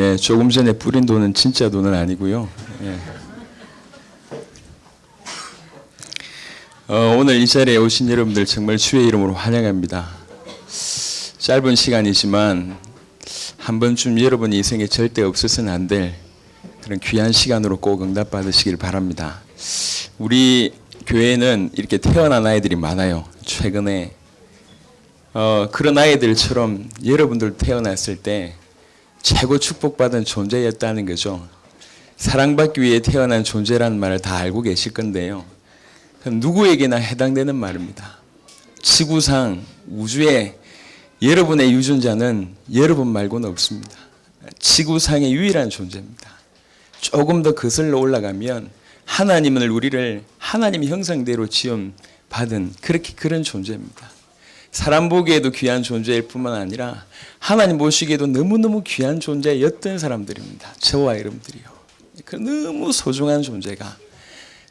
예, 조금 전에 뿌린 돈은 진짜 돈은 아니고요. 예. 오늘 이 자리에 오신 여러분들 정말 주의 이름으로 환영합니다. 짧은 시간이지만 한 번쯤 여러분 인생에 절대 없어서는 안 될 그런 귀한 시간으로 꼭 응답받으시길 바랍니다. 우리 교회는 이렇게 태어난 아이들이 많아요. 최근에 그런 아이들처럼 여러분들 태어났을 때 최고 축복받은 존재였다는 거죠. 사랑받기 위해 태어난 존재라는 말을 다 알고 계실 건데요. 누구에게나 해당되는 말입니다. 지구상 우주에 여러분의 유전자는 여러분 말고는 없습니다. 지구상의 유일한 존재입니다. 조금 더 거슬러 올라가면 하나님은 우리를 하나님의 형상대로 지음받은 그런 존재입니다. 사람 보기에도 귀한 존재일 뿐만 아니라 하나님 보시기에도 너무너무 귀한 존재였던 사람들입니다. 저와 여러분들이요. 그 너무 소중한 존재가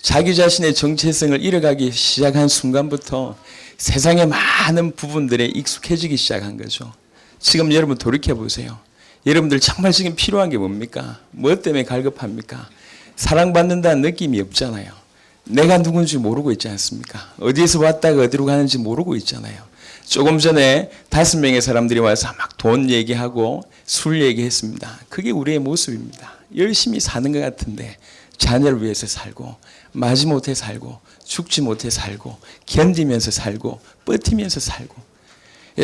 자기 자신의 정체성을 잃어가기 시작한 순간부터 세상의 많은 부분들에 익숙해지기 시작한 거죠. 지금 여러분 돌이켜보세요. 여러분들 정말 지금 필요한 게 뭡니까? 뭐 때문에 갈급합니까? 사랑받는다는 느낌이 없잖아요. 내가 누군지 모르고 있지 않습니까? 어디에서 왔다가 어디로 가는지 모르고 있잖아요. 조금 전에 5명의 사람들이 와서 막 돈 얘기하고 술 얘기했습니다. 그게 우리의 모습입니다. 열심히 사는 것 같은데 자녀를 위해서 살고 마지못해 살고 죽지 못해 살고 견디면서 살고 버티면서 살고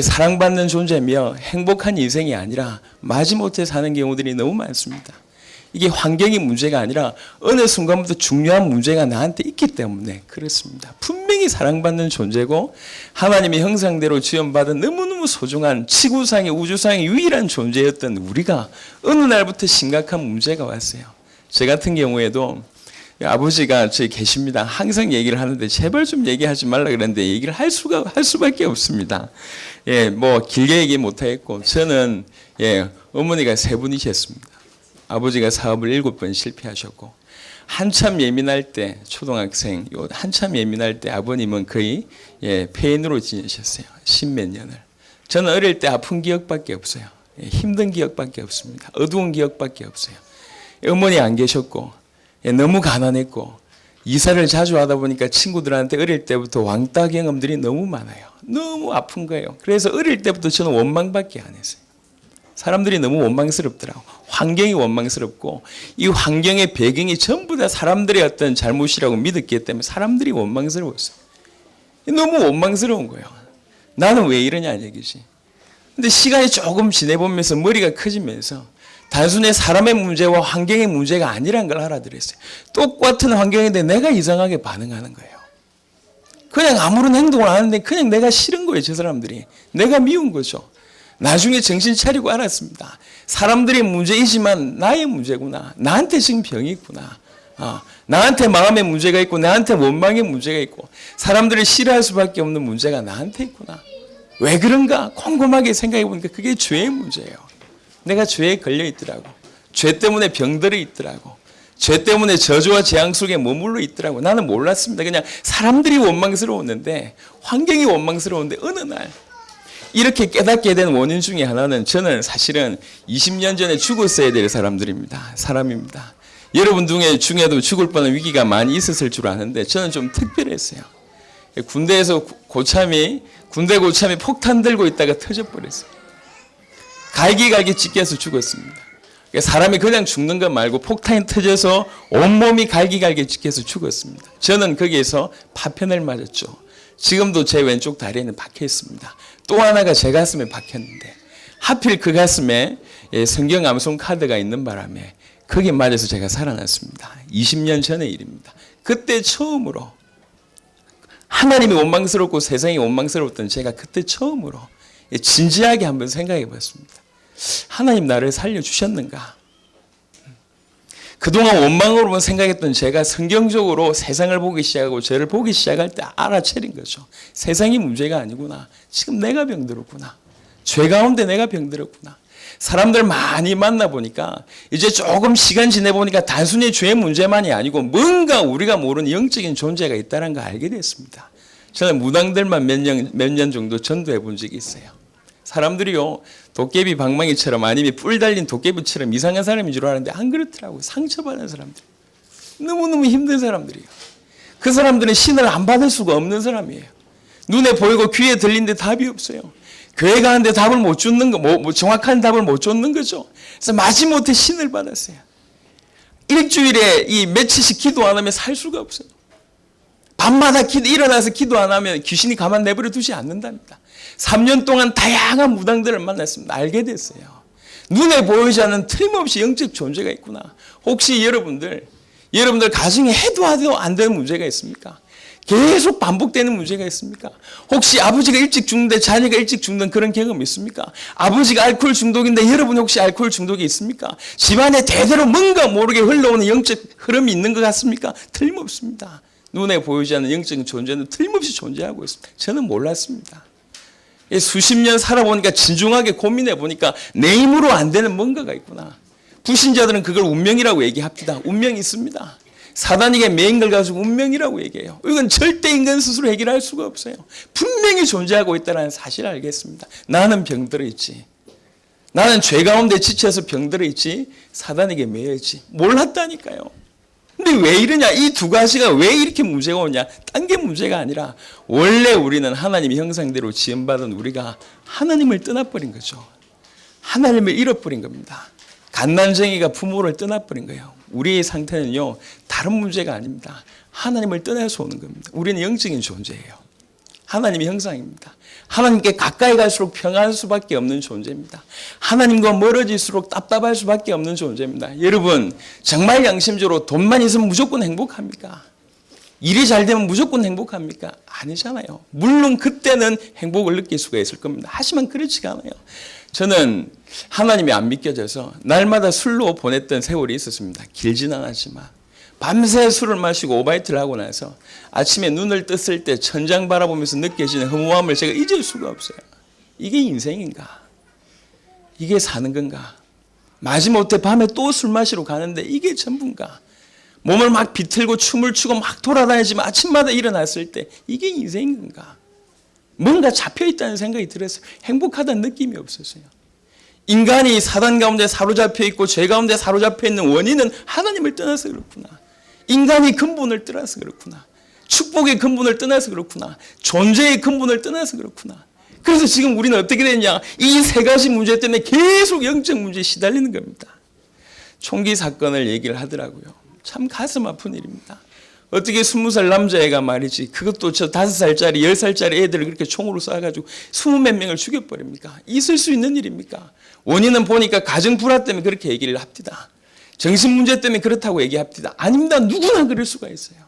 사랑받는 존재며 행복한 인생이 아니라 마지못해 사는 경우들이 너무 많습니다. 이게 환경이 문제가 아니라 어느 순간부터 중요한 문제가 나한테 있기 때문에 그렇습니다. 분명히 사랑받는 존재고 하나님의 형상대로 지음받은 너무너무 소중한 지구상의 우주상의 유일한 존재였던 우리가 어느 날부터 심각한 문제가 왔어요. 제 같은 경우에도 아버지가 저기 계십니다. 항상 얘기를 하는데 제발 좀 얘기하지 말라 그랬는데 얘기를 할 수밖에 없습니다. 예, 뭐 길게 얘기 못 하겠고 저는 어머니가 3분이셨습니다. 아버지가 사업을 7번 실패하셨고 한참 예민할 때 초등학생 한참 예민할 때 아버님은 거의 폐인으로 지내셨어요. 10몇 년을. 저는 어릴 때 아픈 기억밖에 없어요. 힘든 기억밖에 없습니다. 어두운 기억밖에 없어요. 어머니 안 계셨고 너무 가난했고 이사를 자주 하다 보니까 친구들한테 어릴 때부터 왕따 경험들이 너무 많아요. 너무 아픈 거예요. 그래서 어릴 때부터 저는 원망밖에 안 했어요. 사람들이 너무 원망스럽더라고. 환경이 원망스럽고 이 환경의 배경이 전부 다 사람들의 어떤 잘못이라고 믿었기 때문에 사람들이 원망스러웠어요. 너무 원망스러운 거예요. 나는 왜 이러냐는 얘기지. 근데 시간이 조금 지내보면서 머리가 커지면서 단순히 사람의 문제와 환경의 문제가 아니란 걸 알아들었어요. 똑같은 환경인데 내가 이상하게 반응하는 거예요. 그냥 아무런 행동을 안 하는데 그냥 내가 싫은 거예요. 저 사람들이. 내가 미운 거죠. 나중에 정신 차리고 알았습니다. 사람들의 문제이지만 나의 문제구나. 나한테 지금 병이 있구나. 나한테 마음의 문제가 있고 나한테 원망의 문제가 있고 사람들을 싫어할 수밖에 없는 문제가 나한테 있구나. 왜 그런가? 곰곰하게 생각해 보니까 그게 죄의 문제예요. 내가 죄에 걸려 있더라고. 죄 때문에 병들어 있더라고. 죄 때문에 저주와 재앙 속에 머물러 있더라고. 나는 몰랐습니다. 그냥 사람들이 원망스러웠는데 환경이 원망스러운데 어느 날 이렇게 깨닫게 된 원인 중에 하나는 저는 사실은 20년 전에 죽었어야 될 사람입니다. 여러분 중에도 죽을 뻔한 위기가 많이 있었을 줄 아는데 저는 좀 특별했어요. 군대에서 군대 고참이 폭탄 들고 있다가 터져버렸어요. 갈기갈기 찢겨서 죽었습니다. 사람이 그냥 죽는 것 말고 폭탄이 터져서 온몸이 갈기갈기 찢겨서 죽었습니다. 저는 거기에서 파편을 맞았죠. 지금도 제 왼쪽 다리에는 박혀 있습니다. 또 하나가 제 가슴에 박혔는데 하필 그 가슴에 성경 암송 카드가 있는 바람에 거기 맞아서 제가 살아났습니다. 20년 전의 일입니다. 그때 처음으로 하나님이 원망스럽고 세상이 원망스러웠던 제가 그때 처음으로 진지하게 한번 생각해 봤습니다. 하나님 나를 살려주셨는가? 그동안 원망으로만 생각했던 제가 성경적으로 세상을 보기 시작하고 저를 보기 시작할 때 알아차린 거죠. 세상이 문제가 아니구나. 지금 내가 병들었구나. 죄 가운데 내가 병들었구나. 사람들 많이 만나보니까 이제 조금 시간 지내보니까 단순히 죄의 문제만이 아니고 뭔가 우리가 모르는 영적인 존재가 있다는 걸 알게 됐습니다. 저는 무당들만 몇 년 정도 전도해 본 적이 있어요. 사람들이요, 도깨비 방망이처럼 아니면 뿔 달린 도깨비처럼 이상한 사람인 줄 알았는데 안 그렇더라고요. 상처받은 사람들, 너무너무 힘든 사람들이에요. 그 사람들은 신을 안 받을 수가 없는 사람이에요. 눈에 보이고 귀에 들리는데 답이 없어요. 교회 가는데 답을 못 주는 거, 정확한 답을 못 줬는 거죠. 그래서 마지못해 신을 받았어요. 일주일에 이 며칠씩 기도 안 하면 살 수가 없어요. 밤마다 일어나서 기도 안 하면 귀신이 가만 내버려 두지 않는답니다. 3년 동안 다양한 무당들을 만났습니다. 알게 됐어요. 눈에 보이지 않는 틀림없이 영적 존재가 있구나. 혹시 여러분들 가정에 해도 안 되는 문제가 있습니까? 계속 반복되는 문제가 있습니까? 혹시 아버지가 일찍 죽는데 자녀가 일찍 죽는 그런 경험이 있습니까? 아버지가 알코올 중독인데 여러분 혹시 알코올 중독이 있습니까? 집안에 대대로 뭔가 모르게 흘러오는 영적 흐름이 있는 것 같습니까? 틀림없습니다. 눈에 보이지 않는 영적인 존재는 틀림없이 존재하고 있습니다. 저는 몰랐습니다. 수십 년 살아보니까 진중하게 고민해 보니까 내 힘으로 안 되는 뭔가가 있구나. 불신자들은 그걸 운명이라고 얘기합니다. 운명이 있습니다. 사단에게 매인 걸 가지고 운명이라고 얘기해요. 이건 절대 인간 스스로 해결할 수가 없어요. 분명히 존재하고 있다는 사실을 알겠습니다. 나는 병들어 있지. 나는 죄 가운데 지쳐서 병들어 있지. 사단에게 매여 있지. 몰랐다니까요. 근데 왜 이러냐? 이 두 가지가 왜 이렇게 문제가 오냐? 딴 게 문제가 아니라 원래 우리는 하나님의 형상대로 지음받은 우리가 하나님을 떠나버린 거죠. 하나님을 잃어버린 겁니다. 갓난쟁이가 부모를 떠나버린 거예요. 우리의 상태는요, 다른 문제가 아닙니다. 하나님을 떠나서 오는 겁니다. 우리는 영적인 존재예요. 하나님의 형상입니다. 하나님께 가까이 갈수록 평안할 수밖에 없는 존재입니다. 하나님과 멀어질수록 답답할 수밖에 없는 존재입니다. 여러분, 정말 양심적으로 돈만 있으면 무조건 행복합니까? 일이 잘 되면 무조건 행복합니까? 아니잖아요. 물론 그때는 행복을 느낄 수가 있을 겁니다. 하지만 그렇지가 않아요. 저는 하나님이 안 믿겨져서 날마다 술로 보냈던 세월이 있었습니다. 길지는 않았지만 밤새 술을 마시고 오바이트를 하고 나서 아침에 눈을 떴을 때 천장 바라보면서 느껴지는 허무함을 제가 잊을 수가 없어요. 이게 인생인가? 이게 사는 건가? 마지못해 밤에 또 술 마시러 가는데 이게 전부인가? 몸을 막 비틀고 춤을 추고 막 돌아다니지만 아침마다 일어났을 때 이게 인생인 건가? 뭔가 잡혀있다는 생각이 들어서 행복하다는 느낌이 없었어요. 인간이 사단 가운데 사로잡혀 있고 죄 가운데 사로잡혀 있는 원인은 하나님을 떠나서 그렇구나. 인간이 근본을 떠나서 그렇구나. 축복의 근본을 떠나서 그렇구나. 존재의 근본을 떠나서 그렇구나. 그래서 지금 우리는 어떻게 됐냐? 이 세 가지 문제 때문에 계속 영적 문제에 시달리는 겁니다. 총기 사건을 얘기를 하더라고요. 참 가슴 아픈 일입니다. 어떻게 20살 남자애가 말이지, 그것도 저 5살짜리 10살짜리 애들을 그렇게 총으로 쏴가지고 20몇 명을 죽여버립니까? 있을 수 있는 일입니까? 원인은 보니까 가정 불화 때문에 그렇게 얘기를 합니다. 정신 문제 때문에 그렇다고 얘기합니다. 아닙니다. 누구나 그럴 수가 있어요.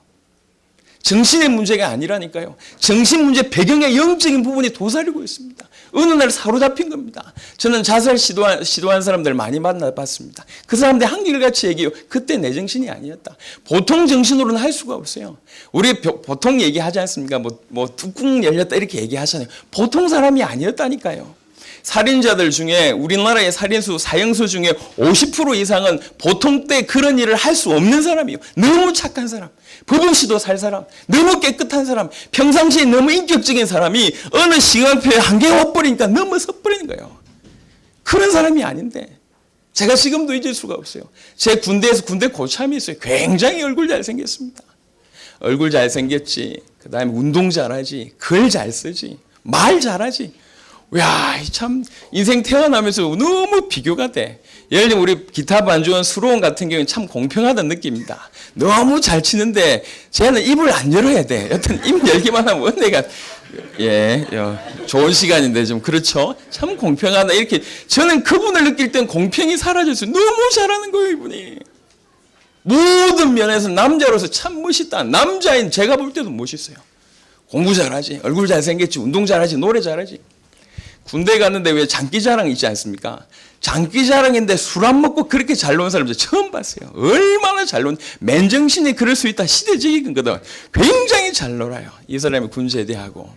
정신의 문제가 아니라니까요. 정신 문제 배경의 영적인 부분이 도사리고 있습니다. 어느 날 사로잡힌 겁니다. 저는 자살 시도한 사람들 많이 만나봤습니다. 그 사람들 한결같이 얘기해요. 그때 내 정신이 아니었다. 보통 정신으로는 할 수가 없어요. 우리 보통 얘기하지 않습니까? 뭐 뚜껑 열렸다 이렇게 얘기하잖아요. 보통 사람이 아니었다니까요. 살인자들 중에 우리나라의 살인수, 사형수 중에 50% 이상은 보통 때 그런 일을 할 수 없는 사람이에요. 너무 착한 사람, 법없이도 살 사람, 너무 깨끗한 사람, 평상시에 너무 인격적인 사람이 어느 시간표에 한계가 와버리니까 넘어서버리는 거예요. 그런 사람이 아닌데 제가 지금도 잊을 수가 없어요. 제 군대에서 군대 고참이 있어요. 굉장히 얼굴 잘생겼습니다. 얼굴 잘생겼지, 그 다음에 운동 잘하지, 글 잘 쓰지, 말 잘하지. 야, 참 인생 태어나면서 너무 비교가 돼. 예를 들면 우리 기타 반주원 수로원 같은 경우는 참 공평하다는 느낌입니다. 너무 잘 치는데 쟤는 입을 안 열어야 돼. 여튼 입 열기만 하면 은혜가 좋은 시간인데 좀 그렇죠. 참 공평하다 이렇게 저는 그분을 느낄 땐 공평이 사라졌어요. 너무 잘하는 거예요 이분이. 모든 면에서 남자로서 참 멋있다. 남자인 제가 볼 때도 멋있어요. 공부 잘하지, 얼굴 잘생겼지, 운동 잘하지, 노래 잘하지. 군대 갔는데 왜 장기자랑 있지 않습니까? 장기자랑인데 술 안 먹고 그렇게 잘 노는 사람들 처음 봤어요. 얼마나 잘 노는, 맨정신에 그럴 수 있다. 시대적인 거거든. 굉장히 잘 놀아요. 이 사람이 군제대하고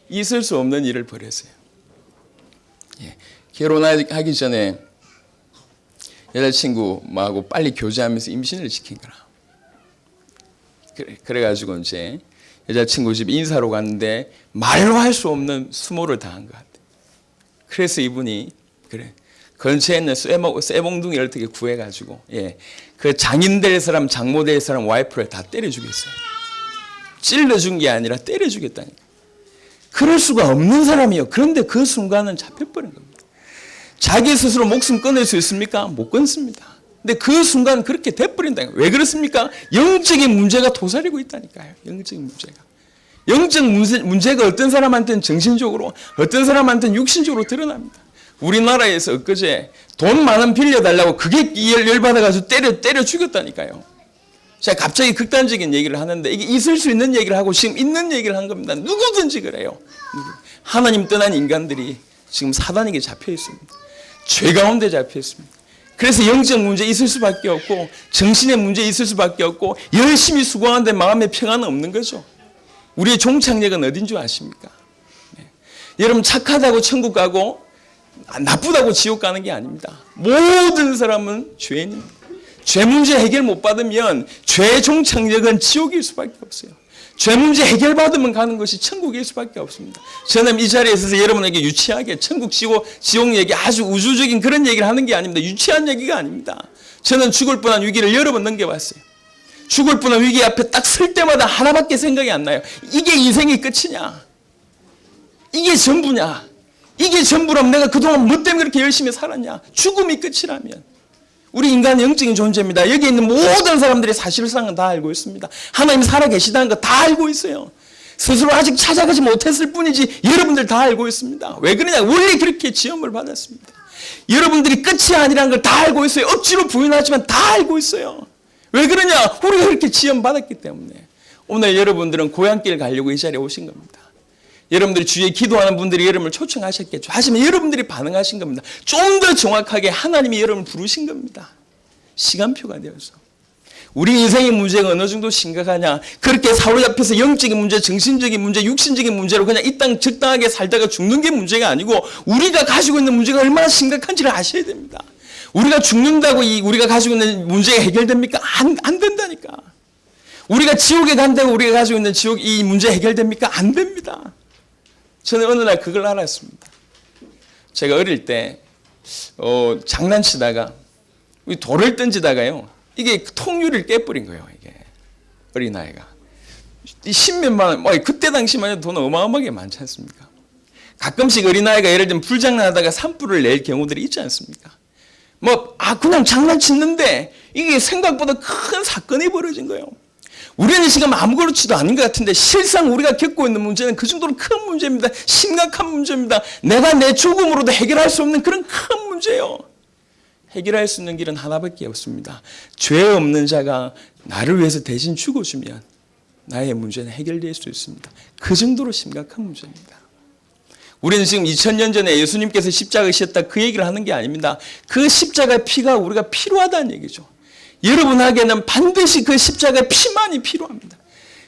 있을 수 없는 일을 벌였어요. 결혼하기 전에 여자친구하고 빨리 교제하면서 임신을 시킨 거라. 그래가지고 이제 여자친구 집 인사로 갔는데 말로 할 수 없는 수모를 당한 것 같아요. 그래서 이분이 그래 근처에 있는 쇠몽둥이를 어떻게 구해가지고 그 장인 될 사람, 장모 될 사람 와이프를 다 때려 죽였어요. 찔러준 게 아니라 때려 죽였다니까. 그럴 수가 없는 사람이요. 그런데 그 순간은 잡혀버린 겁니다. 자기 스스로 목숨 끊을 수 있습니까? 못 끊습니다. 근데 그 순간 그렇게 돼버린다니까. 왜 그렇습니까? 영적인 문제가 도사리고 있다니까요. 영적인 문제가. 영적 문제가 어떤 사람한테는 정신적으로, 어떤 사람한테는 육신적으로 드러납니다. 우리나라에서 엊그제 돈 만 원 빌려달라고 그게 열받아가지고 때려 죽였다니까요. 제가 갑자기 극단적인 얘기를 하는데 이게 있을 수 있는 얘기를 하고 지금 있는 얘기를 한 겁니다. 누구든지 그래요. 하나님 떠난 인간들이 지금 사단에게 잡혀 있습니다. 죄 가운데 잡혀 있습니다. 그래서 영적 문제 있을 수밖에 없고 정신의 문제 있을 수밖에 없고 열심히 수고하는데 마음의 평안은 없는 거죠. 우리의 종착역은 어딘 줄 아십니까? 여러분 착하다고 천국 가고 나쁘다고 지옥 가는 게 아닙니다. 모든 사람은 죄인입니다. 죄 문제 해결 못 받으면 죄의 종착역은 지옥일 수밖에 없어요. 죄 문제 해결 받으면 가는 것이 천국일 수밖에 없습니다. 저는 이 자리에 있어서 여러분에게 유치하게 천국, 지옥 얘기 아주 우주적인 그런 얘기를 하는 게 아닙니다. 유치한 얘기가 아닙니다. 저는 죽을 뻔한 위기를 여러 번 넘겨봤어요. 죽을 뻔한 위기 앞에 딱 설 때마다 하나밖에 생각이 안 나요. 이게 인생의 끝이냐? 이게 전부냐? 이게 전부라면 내가 그동안 뭐 때문에 그렇게 열심히 살았냐? 죽음이 끝이라면. 우리 인간은 영적인 존재입니다. 여기 있는 모든 사람들이 사실상은 다 알고 있습니다. 하나님 살아계시다는 거 다 알고 있어요. 스스로 아직 찾아가지 못했을 뿐이지 여러분들 다 알고 있습니다. 왜 그러냐? 원래 그렇게 지음을 받았습니다. 여러분들이 끝이 아니라는 걸 다 알고 있어요. 억지로 부인하지만 다 알고 있어요. 왜 그러냐? 우리가 그렇게 지음 받았기 때문에. 오늘 여러분들은 고향길 가려고 이 자리에 오신 겁니다. 여러분들이 주위에 기도하는 분들이 여러분을 초청하셨겠죠. 하지만 여러분들이 반응하신 겁니다. 좀 더 정확하게 하나님이 여러분을 부르신 겁니다. 시간표가 되어서. 우리 인생의 문제가 어느 정도 심각하냐. 그렇게 사로잡혀서 영적인 문제, 정신적인 문제, 육신적인 문제로 그냥 이 땅 적당하게 살다가 죽는 게 문제가 아니고 우리가 가지고 있는 문제가 얼마나 심각한지를 아셔야 됩니다. 우리가 죽는다고 우리가 가지고 있는 문제가 해결됩니까? 안 된다니까. 우리가 지옥에 간다고 우리가 가지고 있는 이 문제 해결됩니까? 안 됩니다. 저는 어느 날 그걸 알았습니다. 제가 어릴 때 장난치다가 돌을 던지다가요. 이게 통유리를 깨버린 거예요. 이게 어린아이가. 10몇만 원, 그때 당시만 해도 돈 어마어마하게 많지 않습니까? 가끔씩 어린아이가 예를 들면 불장난하다가 산불을 낼 경우들이 있지 않습니까? 그냥 장난치는데 이게 생각보다 큰 사건이 벌어진 거예요. 우리는 지금 아무렇지도 않은 것 같은데 실상 우리가 겪고 있는 문제는 그 정도로 큰 문제입니다. 심각한 문제입니다. 내가 내 죽음으로도 해결할 수 없는 그런 큰 문제예요. 해결할 수 있는 길은 하나밖에 없습니다. 죄 없는 자가 나를 위해서 대신 죽어주면 나의 문제는 해결될 수 있습니다. 그 정도로 심각한 문제입니다. 우리는 지금 2000년 전에 예수님께서 십자가에 지셨다 그 얘기를 하는 게 아닙니다. 그 십자가의 피가 우리가 필요하다는 얘기죠. 여러분에게는 반드시 그 십자가의 피만이 필요합니다.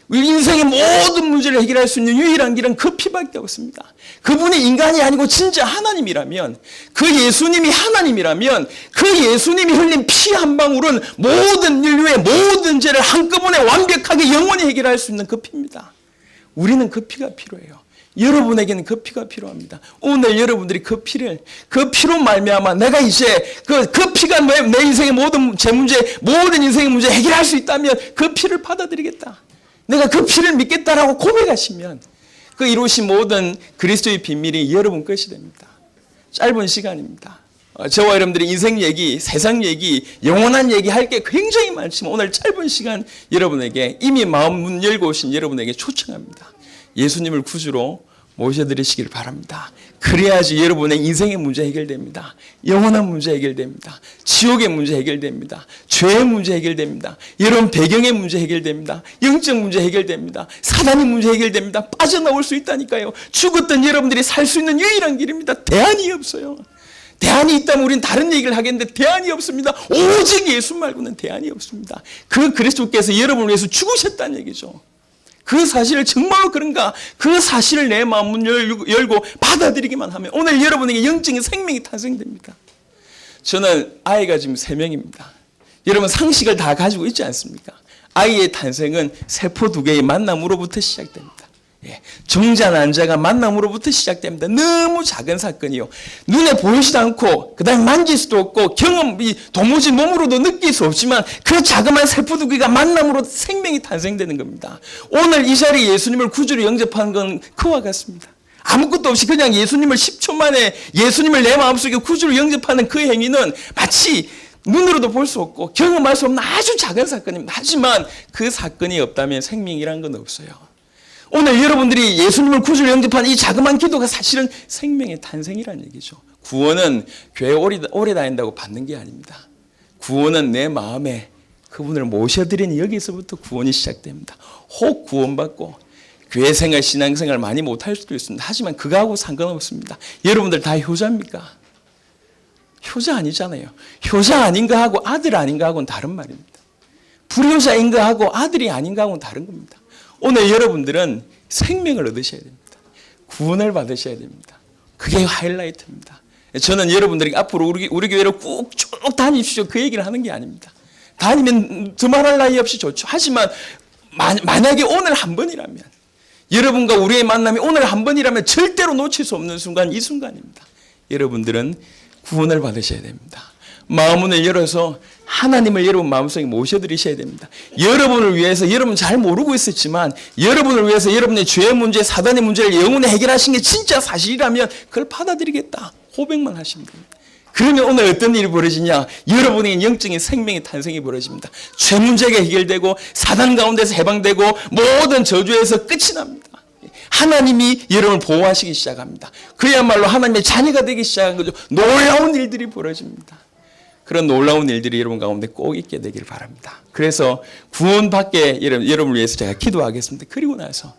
우리 인생의 모든 문제를 해결할 수 있는 유일한 길은 그 피밖에 없습니다. 그분이 인간이 아니고 진짜 하나님이라면, 그 예수님이 하나님이라면 그 예수님이 흘린 피 한 방울은 모든 인류의 모든 죄를 한꺼번에 완벽하게 영원히 해결할 수 있는 그 피입니다. 우리는 그 피가 필요해요. 여러분에게는 그 피가 필요합니다. 오늘 여러분들이 그 피로 말미암아 내가 이제 그 피가 내 인생의 모든 제 문제, 모든 인생의 문제 해결할 수 있다면 그 피를 받아들이겠다. 내가 그 피를 믿겠다라고 고백하시면 그 이루신 모든 그리스도의 비밀이 여러분 것이 됩니다. 짧은 시간입니다. 저와 여러분들이 인생 얘기, 세상 얘기, 영원한 얘기 할 게 굉장히 많지만 오늘 짧은 시간 여러분에게 이미 마음 문 열고 오신 여러분에게 초청합니다. 예수님을 구주로 모셔드리시길 바랍니다. 그래야지 여러분의 인생의 문제 해결됩니다. 영원한 문제 해결됩니다. 지옥의 문제 해결됩니다. 죄의 문제 해결됩니다. 여러분 배경의 문제 해결됩니다. 영적 문제 해결됩니다. 사단의 문제 해결됩니다. 빠져나올 수 있다니까요. 죽었던 여러분들이 살 수 있는 유일한 길입니다. 대안이 없어요. 대안이 있다면 우리는 다른 얘기를 하겠는데 대안이 없습니다. 오직 예수 말고는 대안이 없습니다. 그 그리스도께서 여러분을 위해서 죽으셨다는 얘기죠. 그 사실을 정말로 그런가? 그 사실을 내 마음 열고 받아들이기만 하면 오늘 여러분에게 영적인 생명이 탄생됩니다. 저는 아이가 지금 3명입니다. 여러분 상식을 다 가지고 있지 않습니까? 아이의 탄생은 세포 2개의 만남으로부터 시작됩니다. 정자 난자가 만남으로부터 시작됩니다. 너무 작은 사건이요. 눈에 보이지도 않고 그다음에 만질 수도 없고 경험이 도무지 몸으로도 느낄 수 없지만 그 자그마한 세포두기가 만남으로 생명이 탄생되는 겁니다. 오늘 이 자리에 예수님을 구주로 영접한 건 그와 같습니다. 아무것도 없이 그냥 예수님을 10초 만에 예수님을 내 마음속에 구주로 영접하는 그 행위는 마치 눈으로도 볼 수 없고 경험할 수 없는 아주 작은 사건입니다. 하지만 그 사건이 없다면 생명이란 건 없어요. 오늘 여러분들이 예수님을 구주로 영접한 이 자그마한 기도가 사실은 생명의 탄생이라는 얘기죠. 구원은 교회 오래 다닌다고 받는 게 아닙니다. 구원은 내 마음에 그분을 모셔드리는 여기서부터 구원이 시작됩니다. 혹 구원받고 교회 생활, 신앙생활 많이 못할 수도 있습니다. 하지만 그거하고 상관없습니다. 여러분들 다 효자입니까? 효자 아니잖아요. 효자 아닌가 하고 아들 아닌가 하고는 다른 말입니다. 불효자인가 하고 아들이 아닌가 하고는 다른 겁니다. 오늘 여러분들은 생명을 얻으셔야 됩니다. 구원을 받으셔야 됩니다. 그게 하이라이트입니다. 저는 여러분들이 앞으로 우리 교회로 꾹 쭉 다니십시오. 그 얘기를 하는 게 아닙니다. 다니면 두말할 나위 없이 좋죠. 하지만 만약에 오늘 한 번이라면 여러분과 우리의 만남이 오늘 한 번이라면 절대로 놓칠 수 없는 순간 이 순간입니다. 여러분들은 구원을 받으셔야 됩니다. 마음문을 열어서 하나님을 여러분 마음속에 모셔드리셔야 됩니다. 여러분을 위해서 여러분 잘 모르고 있었지만 여러분을 위해서 여러분의 죄의 문제, 사단의 문제를 영원히 해결하신 게 진짜 사실이라면 그걸 받아들이겠다. 고백만 하시면 됩니다. 그러면 오늘 어떤 일이 벌어지냐? 여러분의 영적인 생명의 탄생이 벌어집니다. 죄 문제가 해결되고 사단 가운데서 해방되고 모든 저주에서 끝이 납니다. 하나님이 여러분을 보호하시기 시작합니다. 그야말로 하나님의 자녀가 되기 시작한 거죠. 놀라운 일들이 벌어집니다. 그런 놀라운 일들이 여러분 가운데 꼭 있게 되길 바랍니다. 그래서 구원받게 여러분을 위해서 제가 기도하겠습니다. 그리고 나서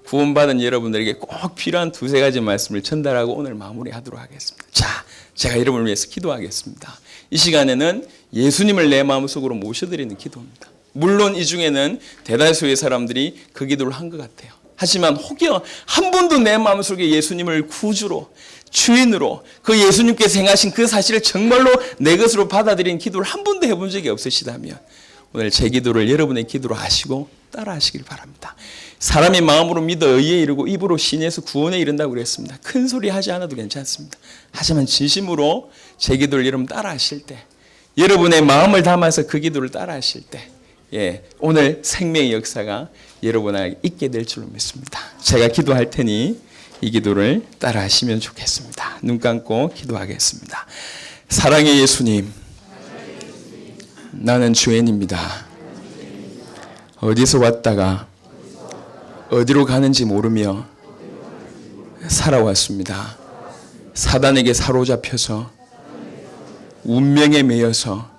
구원받은 여러분들에게 꼭 필요한 두세 가지 말씀을 전달하고 오늘 마무리하도록 하겠습니다. 자, 제가 여러분을 위해서 기도하겠습니다. 이 시간에는 예수님을 내 마음속으로 모셔드리는 기도입니다. 물론 이 중에는 대다수의 사람들이 그 기도를 한 것 같아요. 하지만 혹여 한 번도 내 마음속에 예수님을 구주로 주인으로 그 예수님께서 행하신 그 사실을 정말로 내 것으로 받아들인 기도를 한 번도 해본 적이 없으시다면 오늘 제 기도를 여러분의 기도로 하시고 따라 하시길 바랍니다. 사람이 마음으로 믿어 의에 이르고 입으로 신에서 구원에 이른다고 그랬습니다. 큰 소리 하지 않아도 괜찮습니다. 하지만 진심으로 제 기도를 여러분 따라 하실 때 여러분의 마음을 담아서 그 기도를 따라 하실 때 오늘 생명의 역사가 여러분에게 있게 될 줄로 믿습니다. 제가 기도할 테니 이 기도를 따라 하시면 좋겠습니다. 눈 감고 기도하겠습니다. 사랑의 예수님, 나는 죄인입니다. 어디서 왔다가 어디로 가는지 모르며 살아왔습니다. 사단에게 사로잡혀서 운명에 매여서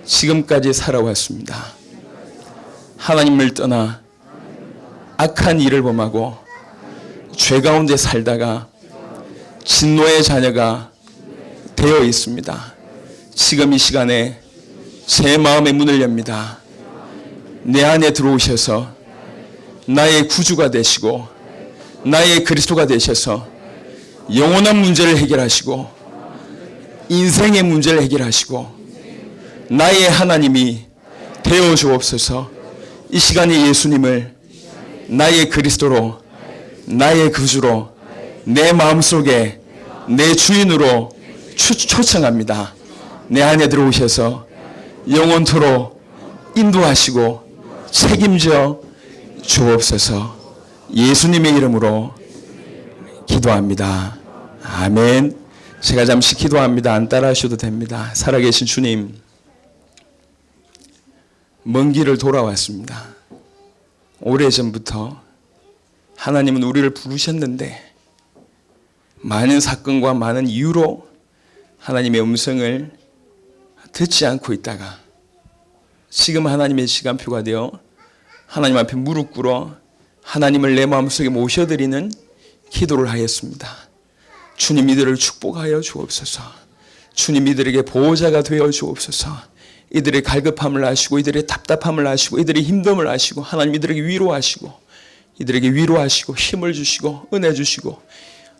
지금까지 살아왔습니다. 하나님을 떠나 악한 일을 범하고 죄 가운데 살다가 진노의 자녀가 되어 있습니다. 지금 이 시간에 제 마음의 문을 엽니다. 내 안에 들어오셔서 나의 구주가 되시고 나의 그리스도가 되셔서 영원한 문제를 해결하시고 인생의 문제를 해결하시고 나의 하나님이 되어 주옵소서. 이 시간에 예수님을 나의 그리스도로 나의 구주로 내 마음속에 내 주인으로 초청합니다. 내 안에 들어오셔서 영원토록 인도하시고 책임져 주옵소서. 예수님의 이름으로 기도합니다. 아멘. 제가 잠시 기도합니다. 안 따라하셔도 됩니다. 살아계신 주님, 먼 길을 돌아왔습니다. 오래전부터 하나님은 우리를 부르셨는데 많은 사건과 많은 이유로 하나님의 음성을 듣지 않고 있다가 지금 하나님의 시간표가 되어 하나님 앞에 무릎 꿇어 하나님을 내 마음속에 모셔드리는 기도를 하였습니다. 주님, 이들을 축복하여 주옵소서. 주님, 이들에게 보호자가 되어 주옵소서. 이들의 갈급함을 아시고 이들의 답답함을 아시고 이들의 힘듦을 아시고 하나님 이들에게 위로하시고 힘을 주시고 은혜 주시고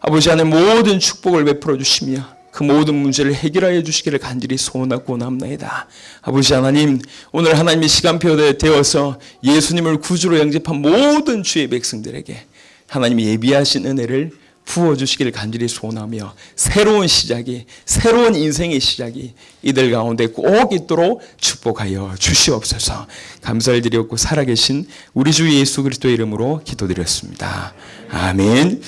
아버지 안에 모든 축복을 베풀어 주시며 그 모든 문제를 해결하여 주시기를 간절히 소원하고 원합나이다. 아버지 하나님, 오늘 하나님의 시간표 되어서 예수님을 구주로 영접한 모든 주의 백성들에게 하나님이 예비하신 은혜를 부어주시기를 간절히 소원하며 새로운 시작이, 새로운 인생의 시작이 이들 가운데 꼭 있도록 축복하여 주시옵소서. 감사를 드렸고 살아계신 우리 주 예수 그리스도의 이름으로 기도드렸습니다. 아멘.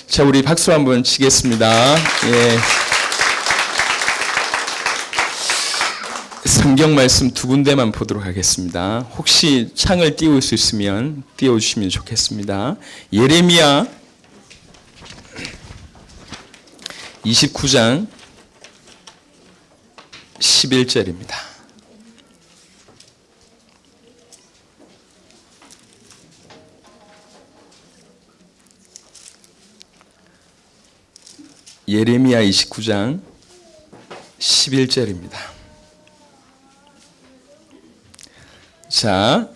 자, 우리 박수 한번 치겠습니다. 예. 성경 말씀 두 군데만 보도록 하겠습니다. 혹시 창을 띄울 수 있으면 띄워주시면 좋겠습니다. 예레미야 29장 11절입니다. 예레미야 29장 11절입니다. 자,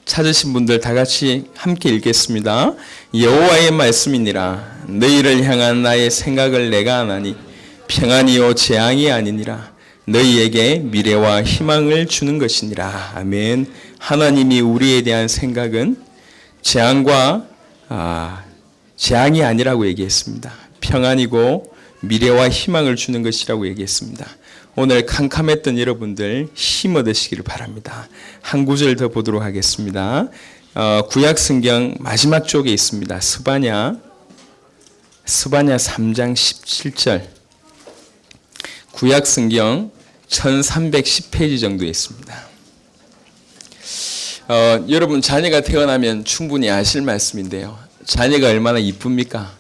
찾으신 분들 다 같이 함께 읽겠습니다. 여호와의 말씀이니라. 너희를 향한 나의 생각을 내가 아나니 평안이요 재앙이 아니니라. 너희에게 미래와 희망을 주는 것이니라. 아멘. 하나님이 우리에 대한 생각은 재앙과 재앙이 아니라고 얘기했습니다. 평안이고 미래와 희망을 주는 것이라고 얘기했습니다. 오늘 캄캄했던 여러분들 힘 얻으시기를 바랍니다. 한 구절 더 보도록 하겠습니다. 구약 성경 마지막 쪽에 있습니다. 스바냐 3장 17절. 구약 성경 1310페이지 정도에 있습니다. 여러분 자녀가 태어나면 충분히 아실 말씀인데요. 자녀가 얼마나 이쁩니까?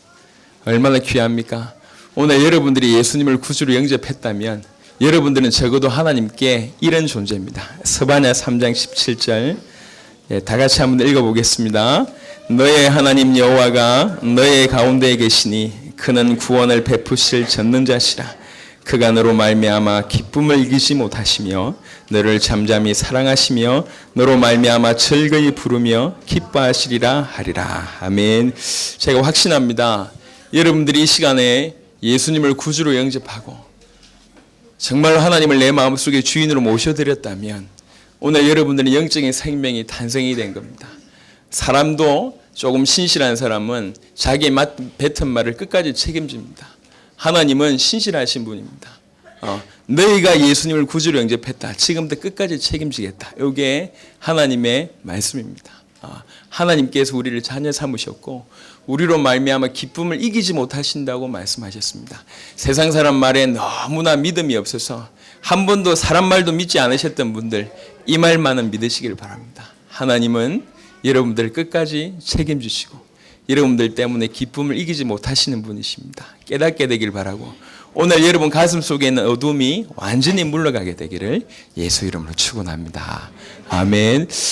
얼마나 귀합니까? 오늘 여러분들이 예수님을 구주로 영접했다면 여러분들은 적어도 하나님께 이런 존재입니다. 스바냐 3장 17절 다 같이 한번 읽어보겠습니다. 너의 하나님 여호와가 너의 가운데에 계시니 그는 구원을 베푸실 전능자시라. 그가 너로 말미암아 기쁨을 이기지 못하시며 너를 잠잠히 사랑하시며 너로 말미암아 즐거이 부르며 기뻐하시리라 하리라. 아멘. 제가 확신합니다. 여러분들이 이 시간에 예수님을 구주로 영접하고 정말 하나님을 내 마음속에 주인으로 모셔드렸다면 오늘 여러분들의 영적인 생명이 탄생이 된 겁니다. 사람도 조금 신실한 사람은 자기 뱉은 말을 끝까지 책임집니다. 하나님은 신실하신 분입니다. 너희가 예수님을 구주로 영접했다. 지금부터 끝까지 책임지겠다. 이게 하나님의 말씀입니다. 하나님께서 우리를 자녀 삼으셨고 우리로 말미암아 기쁨을 이기지 못하신다고 말씀하셨습니다. 세상 사람 말에 너무나 믿음이 없어서 한 번도 사람 말도 믿지 않으셨던 분들 이 말만은 믿으시길 바랍니다. 하나님은 여러분들 끝까지 책임지시고 여러분들 때문에 기쁨을 이기지 못하시는 분이십니다. 깨닫게 되길 바라고 오늘 여러분 가슴 속에 있는 어둠이 완전히 물러가게 되기를 예수 이름으로 축원합니다. 아멘.